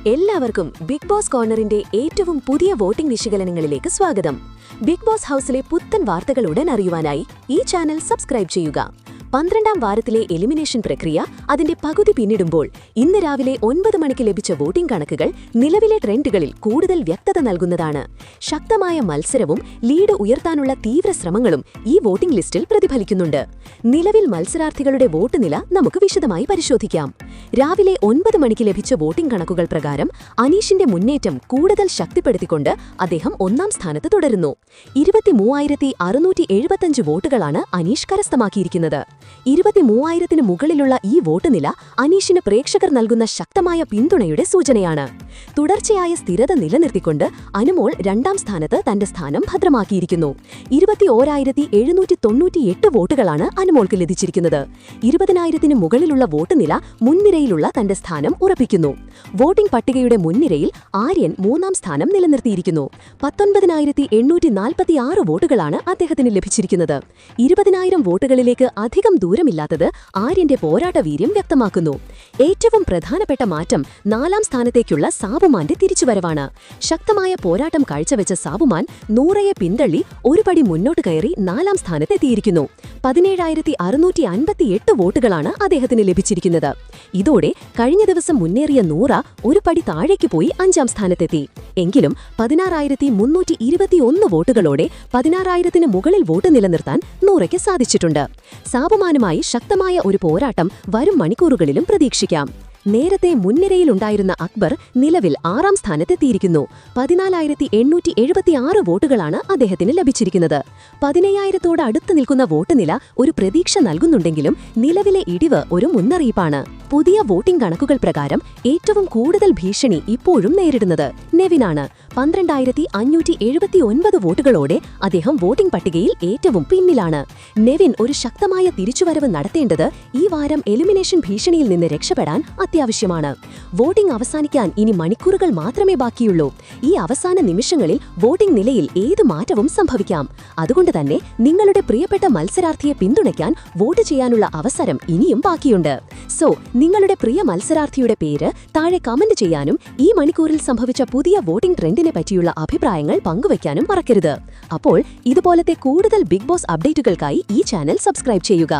എല്ലാവർക്കും big boss കോർണറിന്റെ ഏറ്റവും പുതിയ വോട്ടിംഗ് വിശകലനങ്ങളിലേക്ക് സ്വാഗതം. ബിഗ് ബോസ് ഹൗസിലെ പുത്തൻ വാർത്തകൾ ഉടൻ അറിയുവാനായി ഈ ചാനൽ സബ്സ്ക്രൈബ് ചെയ്യുക. 12ാം വാരത്തിലെ എലിമിനേഷൻ പ്രക്രിയ അതിന്റെ പകുതി പിന്നിടുമ്പോൾ ഇന്ന് രാവിലെ 9 മണിക്ക് ലഭിച്ച വോട്ടിംഗ് കണക്കുകൾ നിലവിലെ ട്രെൻഡുകളിൽ കൂടുതൽ വ്യക്തത നൽകുന്നതാണ്. ശക്തമായ മത്സരവും ലീഡ് ഉയർത്താനുള്ള തീവ്ര ശ്രമങ്ങളും ഈ വോട്ടിംഗ് ലിസ്റ്റിൽ പ്രതിഫലിക്കുന്നുണ്ട്. നിലവിൽ മത്സരാർത്ഥികളുടെ വോട്ട് നില നമുക്ക് വിശദമായി പരിശോധിക്കാം. രാവിലെ 9 മണിക്ക് ലഭിച്ച വോട്ടിംഗ് കണക്കുകൾ പ്രകാരം അനീഷിന്റെ മുന്നേറ്റം കൂടുതൽ ശക്തിപ്പെടുത്തിക്കൊണ്ട് അദ്ദേഹം 1ാം സ്ഥാനത്ത് തുടരുന്നു. 23,675 വോട്ടുകളാണ് അനീഷ് കരസ്ഥമാക്കിയിരിക്കുന്നത്. 23,000-ന് മുകളിലുള്ള ഈ വോട്ട് നില അനീഷിന് പ്രേക്ഷകർ നൽകുന്ന ശക്തമായ പിന്തുണയുടെ സൂചനയാണ്. തുടർച്ചയായ സ്ഥിരത നിലനിർത്തിക്കൊണ്ട് അനുമോൾ 2ാം സ്ഥാനത്ത് തന്റെ സ്ഥാനം ഭദ്രമാക്കിയിരിക്കുന്നു. 21,798 വോട്ടുകളാണ് അനുമോൾക്ക് ലഭിച്ചിരിക്കുന്നത്. 20,000-ന് മുകളിലുള്ള വോട്ട് നില മുൻനിരയിലുള്ള തന്റെ സ്ഥാനം ഉറപ്പിക്കുന്നു. വോട്ടിംഗ് പട്ടികയുടെ മുൻനിരയിൽ ആര്യൻ 3ാം സ്ഥാനം നിലനിർത്തിയിരിക്കുന്നു. 19,846 വോട്ടുകളാണ് അദ്ദേഹത്തിന് ലഭിച്ചിരിക്കുന്നത്. 20,000 വോട്ടുകളിലേക്ക് അധികം ദൂരമില്ലാത്തത് ആര്യന്റെ പോരാട്ട വീര്യം വ്യക്തമാക്കുന്നു. ഏറ്റവും പ്രധാനപ്പെട്ട മാറ്റം 4ാം സ്ഥാനത്തേക്കുള്ള സാബുമാന്റെ തിരിച്ചുവരവാണ്. ശക്തമായ പോരാട്ടം കാഴ്ചവെച്ച സാബുമാൻ നൂറയെ പിന്തള്ളി ഒരു പടി മുന്നോട്ട് കയറി 4ാം സ്ഥാനത്തെത്തിയിരിക്കുന്നു. 17,658 വോട്ടുകളാണ് അദ്ദേഹത്തിന് ലഭിച്ചിരിക്കുന്നത്. ഇതോടെ കഴിഞ്ഞ ദിവസം മുന്നേറിയ നൂറ ഒരു പടി താഴേക്ക് പോയി 5ാം സ്ഥാനത്തെത്തി. എങ്കിലും 16,321 വോട്ടുകളോടെ 16,000-ന് മുകളിൽ വോട്ട് നിലനിർത്താൻ നൂറയ്ക്ക് സാധിച്ചിട്ടുണ്ട്. സാബുമാനുമായി ശക്തമായ ഒരു പോരാട്ടം വരും മണിക്കൂറുകളിലും പ്രതീക്ഷിക്കാം. നേരത്തെ മുൻനിരയിലുണ്ടായിരുന്ന അക്ബർ നിലവിൽ 6ാം സ്ഥാനത്തെത്തിയിരിക്കുന്നു. 14,876 വോട്ടുകളാണ് അദ്ദേഹത്തിന് ലഭിച്ചിരിക്കുന്നത്. 15,000-തോട് അടുത്ത് നിൽക്കുന്ന വോട്ട് നില ഒരു പ്രതീക്ഷ നൽകുന്നുണ്ടെങ്കിലും നിലവിലെ ഇടിവ് ഒരു മുന്നറിയിപ്പാണ്. പുതിയ വോട്ടിംഗ് കണക്കുകൾ പ്രകാരം ഏറ്റവും കൂടുതൽ ഭീഷണി ഇപ്പോഴും നേരിടുന്നത് നെവിനാണ്. 12,579 വോട്ടുകളോടെ അദ്ദേഹം വോട്ടിംഗ് പട്ടികയിൽ ഏറ്റവും പിന്നിലാണ്. നെവിൻ ഒരു ശക്തമായ തിരിച്ചുവരവ് നടത്തേണ്ടത് ഈ വാരം എലിമിനേഷൻ ഭീഷണിയിൽ നിന്ന് രക്ഷപ്പെടാൻ അത്യാവശ്യമാണ്. വോട്ടിംഗ് അവസാനിക്കാൻ ഇനി മണിക്കൂറുകൾ മാത്രമേ ബാക്കിയുള്ളൂ. ഈ അവസാന നിമിഷങ്ങളിൽ വോട്ടിംഗ് നിലയിൽ ഏത് മാറ്റവും സംഭവിക്കാം. അതുകൊണ്ട് തന്നെ നിങ്ങളുടെ പ്രിയപ്പെട്ട മത്സരാർത്ഥിയെ പിന്തുണയ്ക്കാൻ വോട്ട് ചെയ്യാനുള്ള അവസരം ഇനിയും ബാക്കിയുണ്ട്. സോ നിങ്ങളുടെ പ്രിയ മത്സരാർത്ഥിയുടെ പേര് താഴെ കമന്റ് ചെയ്യാനും ഈ മണിക്കൂറിൽ സംഭവിച്ച പുതിയ വോട്ടിംഗ് ട്രെൻഡിനെ പറ്റിയുള്ള അഭിപ്രായങ്ങൾ പങ്കുവയ്ക്കാനും മറക്കരുത്. അപ്പോൾ ഇതുപോലത്തെ കൂടുതൽ ബിഗ് ബോസ് അപ്ഡേറ്റുകൾക്കായി ഈ ചാനൽ സബ്സ്ക്രൈബ് ചെയ്യുക.